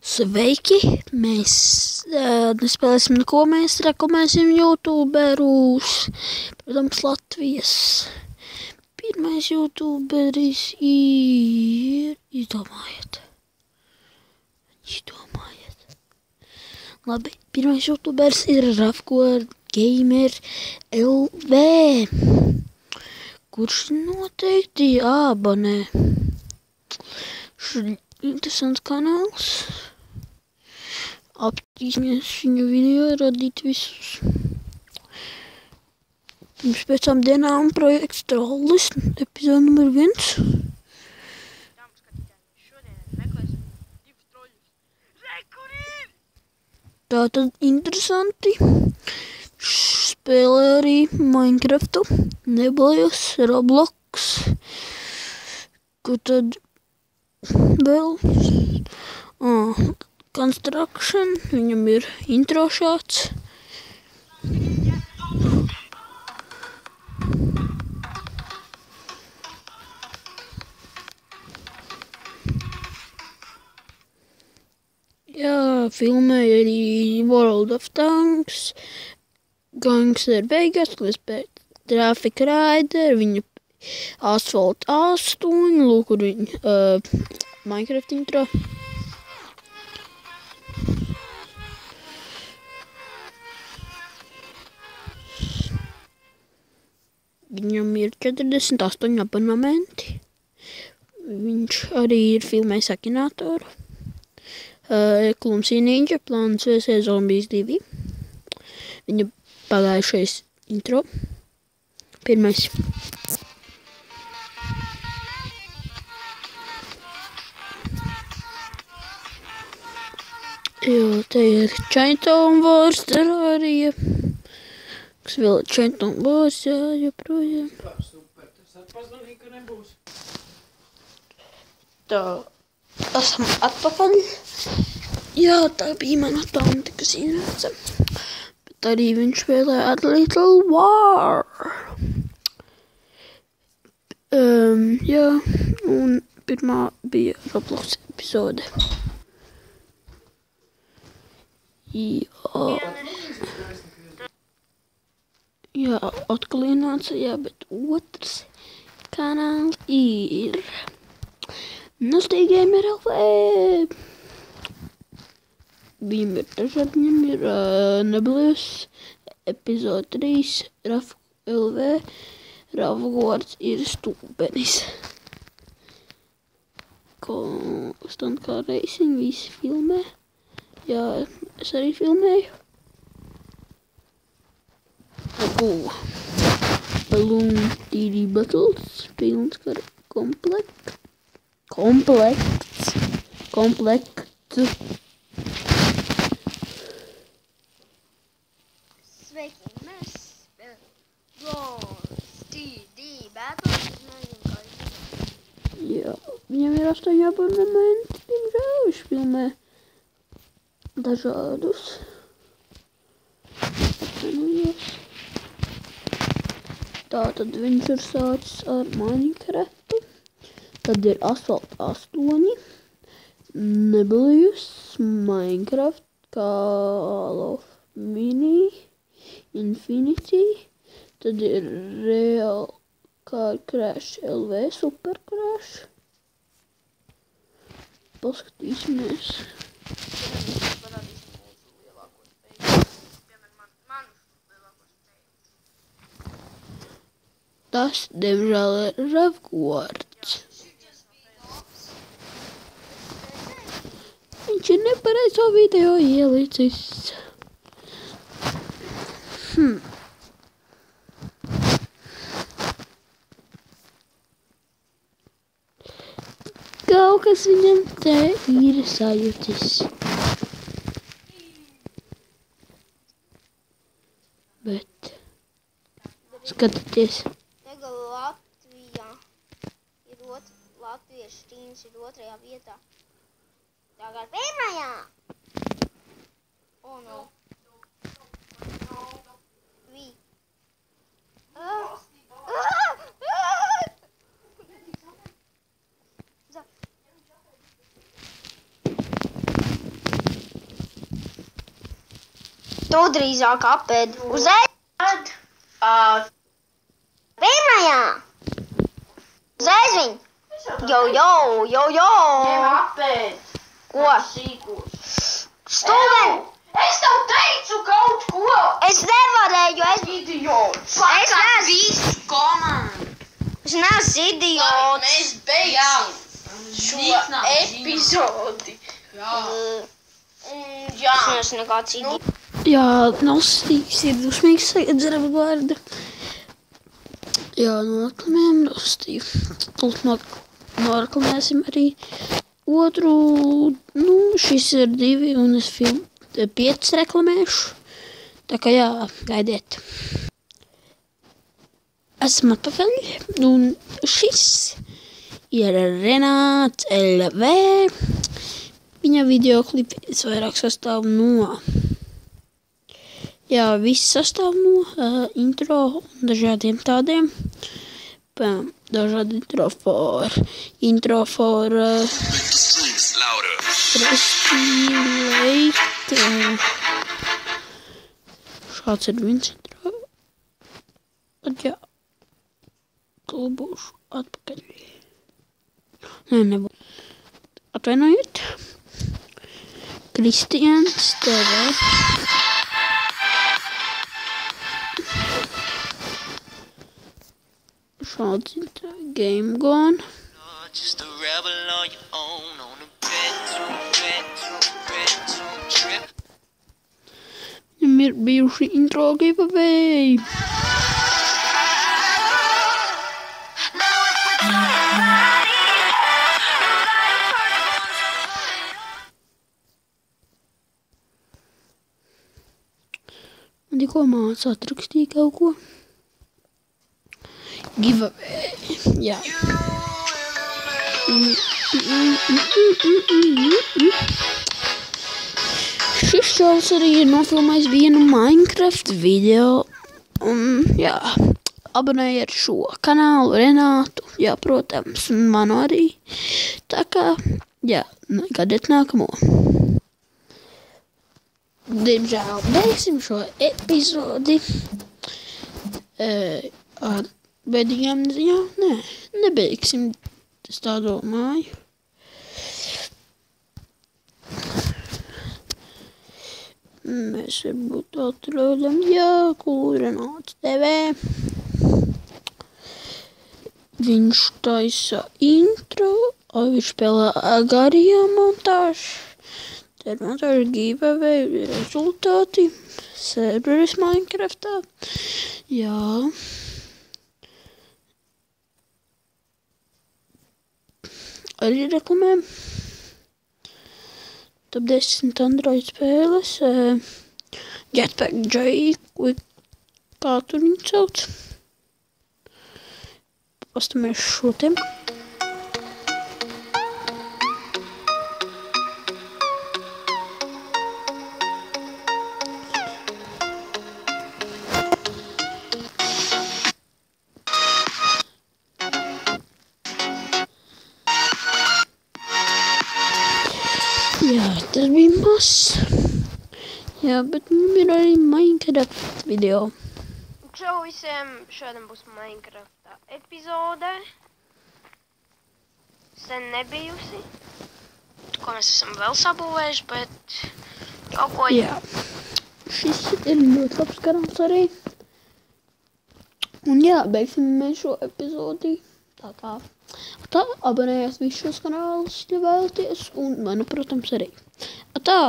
Sveiki! Mēs nespēlēsim neko, mēs reklamēsim youtuberus. Protams, Latvijas pirmais youtuberis ir... Izdomājiet. Labi, pirmais youtuberis ir Ravgord Gamer LV, kurš noteikti jāabonē. Šis interesants kanāls. Aptīsimies viņa video, radīt visus. Pirms 5 dienām projekts Trollis, epizode numur 1. Tātad interesanti. Spēlē arī Minecraftu, Nebulous, Roblox. Ko tad vēl? Construction, viņam ir intro šāds. Jā, filmēja arī World of Tanks, Gangster Vegas, Traffic Rider, viņa Asphalt 8, lūk, kur viņa Minecraft intro. Viņam ir 48 abonementi. Viņš arī ir filmējis Akinatoru. Clumsy Ninja, Plants vs Zombies 2. Viņa pagājušais intro. Pirmais. Jā, te ir Chaintown Wars terārija. Kas vēl ir Chaintown Wars, jā, joprojām. Super, tas atpazvanīja, ka nebūs. Tā, esam atpakaļ. Jā, tā bija mana tante, kas iznāca. Bet arī viņš spēlē A Little War. Jā, un pirmā bija Roblox epizode. Jā, atkal ienāca, jā, bet otrs kanāls ir Nasty Gamer LV. Viņam ir dažādi, viņam ir Nebulous, epizode 3, LV, Ravgords ir stūbenis. Stand kā racing, visi filmē. Jā, es arī filmēju. Balloon DD Battles, pilns kā komplekts. Sveiki, mēs Balloon DD Battles, es nezinu, kā izdarīt. Jā, viņam ir 8 abonementi, diemžēl viņš filmē dažādus. Atvainojos. Tātad viņš ir sācis ar Minecraftu. Tad ir Asphalt 8, Nebulous, Minecraft, Call of Mini, Infinity. Tad ir Real Car Crash LV, Super Crash. Paskatīsimies. Tas, diemžēl, ir Ravgords. Viņš ir nepareizo video ielicis. Kaut kas viņam te ir sajūtis. Bet skatieties. Tagad Latvijā ir latviešu tīms ir 2. vietā. Tagad 1. Oh no. Vi. Tu drīzāk apēd. Uzreiz. Pirmajā. Uzreiz viņu. Jo. Ņem apēd. Ko? Sīkos. Stūden. Es tev teicu kaut ko! Es nevarēju, Idiots! Es neesmu- visu komandu! es neesmu idiots. Mēs beigsim šo epizodi. Jā. Es neesmu nekāds idiots. Jā, nostīgs ir dusmīgs dzeraba vārda. Jā, noreklamējam nostīgu. Noreklamēsim arī otru, šis ir 2 un es 5 reklamēšu. Tā kā jā, gaidiet. Esam atpakaļ. Un šis ir Renāts LV. Viņa videoklipi vairāk sastāv no... Jā, viss sastāv no intro un dažādiem tādiem. Dažādi intro for Respirate. Šāds ir viens intro. Tad jā. To būšu atpakaļ. Nebūs. Atvainojiet. Kristians TV. Šāds ir Game Gone. Just a rebel on your own on a retro trip. Viņam ir bijuši intro giveaway. Man tikko māca atrakstīja kaut ko. Giveaway. Jā. Šis čals arī ir nofilmējis vienu Minecraft video. Un jā, abonējiet šo kanālu Renātu. Jā, protams, un manu arī. Tā kā, jā, gadiet nākamo. Diemžēl beigsim šo epizodi. Ar bēdīgām ziņām? Nē, nebeigsim. Es tā domāju. Mēs varbūt atrodam, jā, Renāts TV. Viņš taisa intro, viņš spēlē garajā montāžu. Tad montāžu giveaway rezultāti. Serveris Minecraftā. Jā. Arī reklamēm. Top 10 Android spēles. Jetpack J, kā tur viņu sauc. Pastāmies šo te. Jā, tas bija mazs. Jā, bet mums ir arī Minecraft video. Čau visiem, šodien būs Minecraftā epizode. Sen nebijusi. Ko mēs esam vēl sabūvējuši, bet kaut ko... Jā, šis ir ļoti labs kanāls arī. Un jā, beigsim mēs šo epizodi. Tā, abonējās visus šos kanālus, ja vēlaties, un manu, protams, arī. Tā!